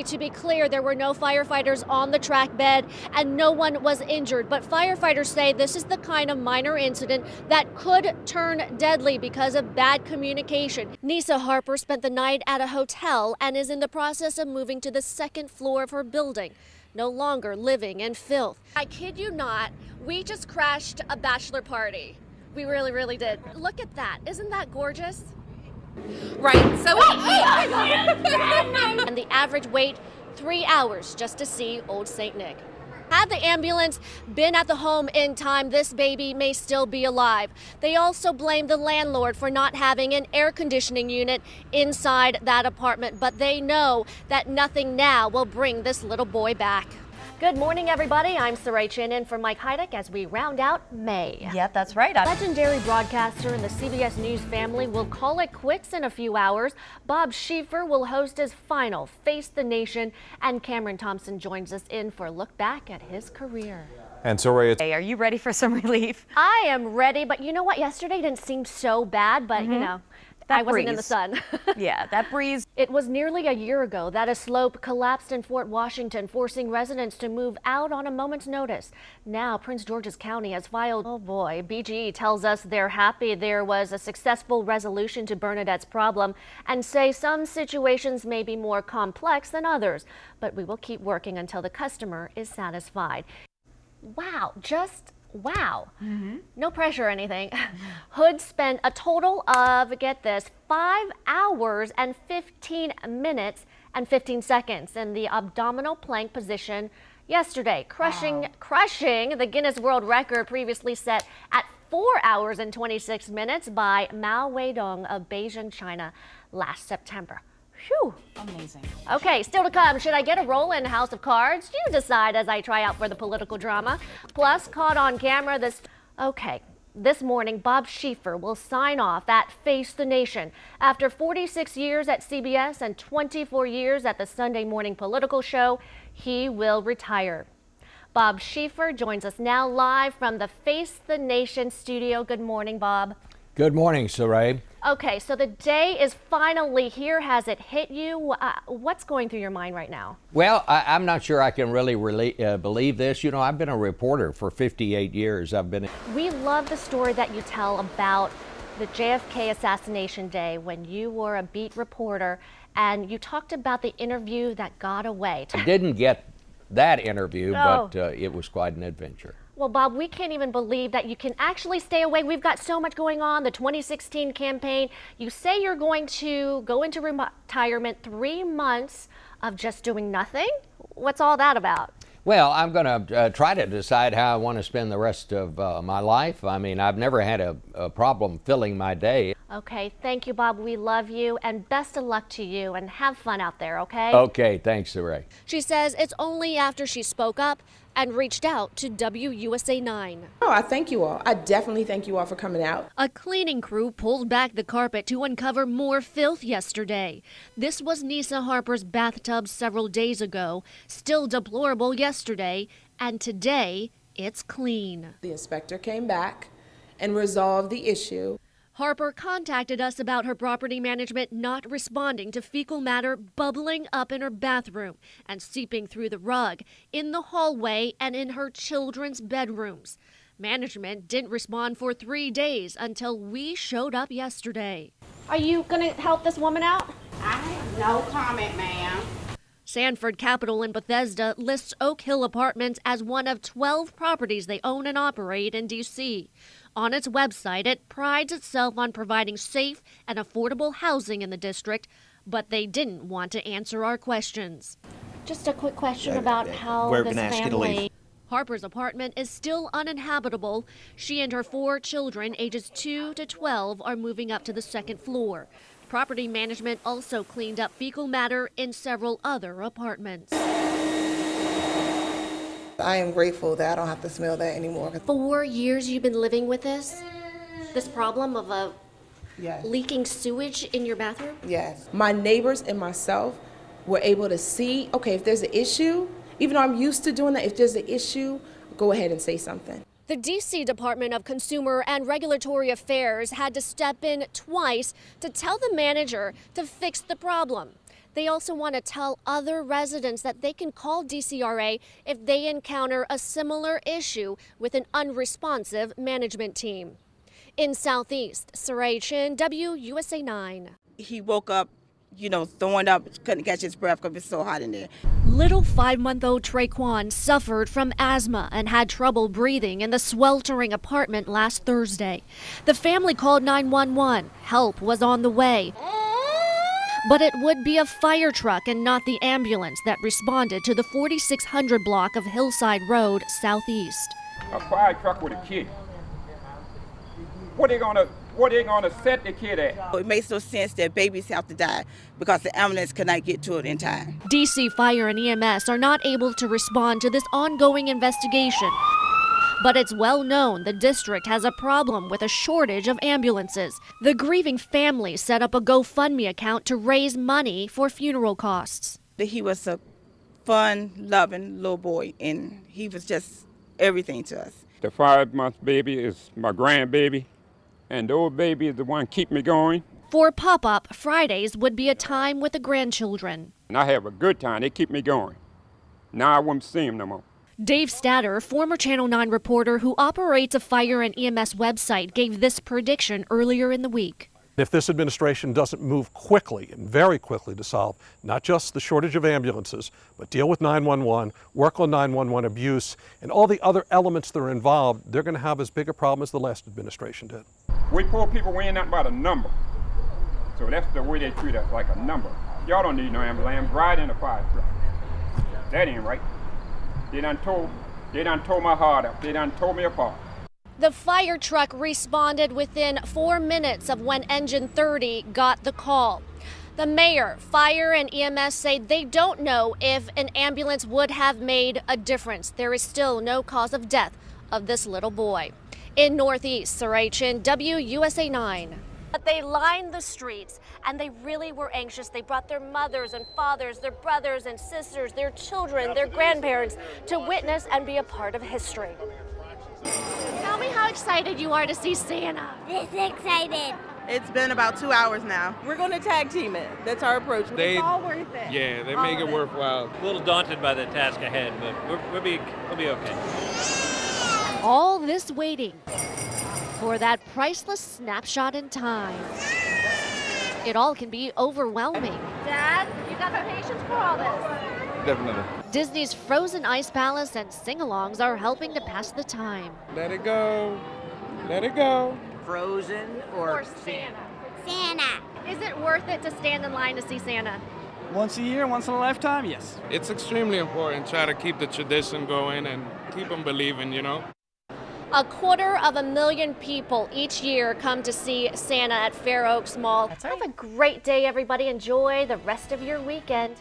To be clear, there were no firefighters on the track bed and no one was injured. But firefighters say this is the kind of minor incident that could turn deadly because of bad communication. Nisa Harper spent the night at a hotel and is in the process of moving to the second floor of her building, no longer living in filth. I kid you not, we just crashed a bachelor party. We really, really did. Look at that. Isn't that gorgeous? Right, so and the average wait 3 hours just to see Old St. Nick. Had the ambulance been at the home in time, this baby may still be alive. They also blame the landlord for not having an air conditioning unit inside that apartment, but they know that nothing now will bring this little boy back. Good morning, everybody. I'm Surae Chinn in for Mike Heidick as we round out May. Yep, that's right. Legendary broadcaster in the CBS News family will call it quits in a few hours. Bob Schieffer will host his final Face the Nation, and Cameron Thompson joins us in for a look back at his career. And Surae, Hey, are you ready for some relief? I am ready, but you know what? Yesterday didn't seem so bad, but you know, I wasn't in the sun. Yeah, that breeze. It was nearly a year ago that a slope collapsed in Fort Washington, forcing residents to move out on a moment's notice. Now, Prince George's County has filed, oh boy, BGE tells us they're happy there was a successful resolution to Bernadette's problem and say some situations may be more complex than others. But we will keep working until the customer is satisfied. Wow, just wow. No pressure or anything. Hood spent a total of, get this, 5 hours and 15 minutes and 15 seconds in the abdominal plank position yesterday, crushing the Guinness World Record previously set at 4 hours and 26 minutes by Mao Weidong of Beijing, China last September. Whew. Amazing. Okay, still to come, should I get a role in House of Cards? You decide as I try out for the political drama. Plus, caught on camera this morning, Bob Schieffer will sign off at Face the Nation. After 46 years at CBS and 24 years at the Sunday morning political show, he will retire. Bob Schieffer joins us now live from the Face the Nation studio. Good morning, Bob. Good morning, Surae. Okay, so the day is finally here. Has it hit you? What's going through your mind right now? Well, I'm not sure I can really believe this. You know, I've been a reporter for 58 years. We love the story that you tell about the JFK assassination day when you were a beat reporter and you talked about the interview that got away. I didn't get that interview, but it was quite an adventure. Well, Bob, we can't even believe that you can actually stay away. We've got so much going on, the 2016 campaign. You say you're going to go into retirement, 3 months of just doing nothing? What's all that about? Well, I'm going to try to decide how I want to spend the rest of my life. I mean, I've never had a problem filling my day. Okay, thank you, Bob. We love you, and best of luck to you, and have fun out there, okay? Okay, thanks, Surae. She says it's only after she spoke up and reached out to WUSA 9. Oh, I thank you all. I definitely thank you all for coming out. A cleaning crew pulled back the carpet to uncover more filth yesterday. This was Nisa Harper's bathtub several days ago, still deplorable yesterday, and today it's clean. The inspector came back and resolved the issue. Harper contacted us about her property management not responding to fecal matter bubbling up in her bathroom and seeping through the rug, in the hallway, and in her children's bedrooms. Management didn't respond for 3 days until we showed up yesterday. Are you going to help this woman out? I have no comment, ma'am. Sanford Capital in Bethesda lists Oak Hill Apartments as one of 12 properties they own and operate in D.C. On its website, it prides itself on providing safe and affordable housing in the district, but they didn't want to answer our questions. Just a quick question about how we're this gonna ask you to leave. Harper's apartment is still uninhabitable. She and her 4 children, ages 2 to 12, are moving up to the second floor. Property management also cleaned up fecal matter in several other apartments. I am grateful that I don't have to smell that anymore. 4 years you've been living with this problem of Yes. leaking sewage in your bathroom? Yes. My neighbors and myself were able to see, okay, if there's an issue, even though I'm used to doing that, if there's an issue, go ahead and say something. The D.C. Department of Consumer and Regulatory Affairs had to step in twice to tell the manager to fix the problem. They also want to tell other residents that they can call DCRA if they encounter a similar issue with an unresponsive management team. In Southeast, Surae Chinn, WUSA 9. He woke up, throwing up, couldn't catch his breath because it's so hot in there. Little 5-month-old Traquan suffered from asthma and had trouble breathing in the sweltering apartment last Thursday. The family called 911. Help was on the way. But it would be a fire truck and not the ambulance that responded to the 4600 block of Hillside Road, Southeast. A fire truck with a kid. What they gonna set the kid at? It makes no sense that babies have to die because the ambulance cannot get to it in time. DC Fire and EMS are not able to respond to this ongoing investigation. But it's well known the district has a problem with a shortage of ambulances. The grieving family set up a GoFundMe account to raise money for funeral costs. He was a fun, loving little boy, and he was just everything to us. The 5-month baby is my grandbaby, and the old baby is the one keep me going. For Pop-Up, Fridays would be a time with the grandchildren. And I have a good time. They keep me going. Now I won't see them no more. Dave Statter, former Channel 9 reporter who operates a fire and EMS website, gave this prediction earlier in the week. If this administration doesn't move quickly and very quickly to solve not just the shortage of ambulances, but deal with 911, work on 911 abuse, and all the other elements that are involved, they're going to have as big a problem as the last administration did. We poor people, we ain't nothing but a number. So that's the way they treat us, like a number. Y'all don't need no ambulance. Ride in a fire truck. That ain't right. They done tore my heart up. They done tore me apart. The fire truck responded within 4 minutes of when Engine 30 got the call. The mayor, fire, and EMS say they don't know if an ambulance would have made a difference. There is still no cause of death of this little boy. In Northeast, Surae Chinn, WUSA 9. But they lined the streets, and they really were anxious. They brought their mothers and fathers, their brothers and sisters, their children, their grandparents to witness and be a part of history. Tell me how excited you are to see Santa. This excited. It's been about 2 hours now. We're going to tag team it. That's our approach. It's all worth it. Yeah, they make it worthwhile. A little daunted by the task ahead, but we'll be okay. All this waiting for that priceless snapshot in time. It all can be overwhelming. Dad, you got the patience for all this? Definitely. Disney's Frozen Ice Palace and sing-alongs are helping to pass the time. Let it go. Let it go. Frozen or Santa? Santa. Is it worth it to stand in line to see Santa? Once a year, once in a lifetime, yes. It's extremely important. Try to keep the tradition going and keep them believing, 250,000 people each year come to see Santa at Fair Oaks Mall. That's right. Have a great day, everybody. Enjoy the rest of your weekend.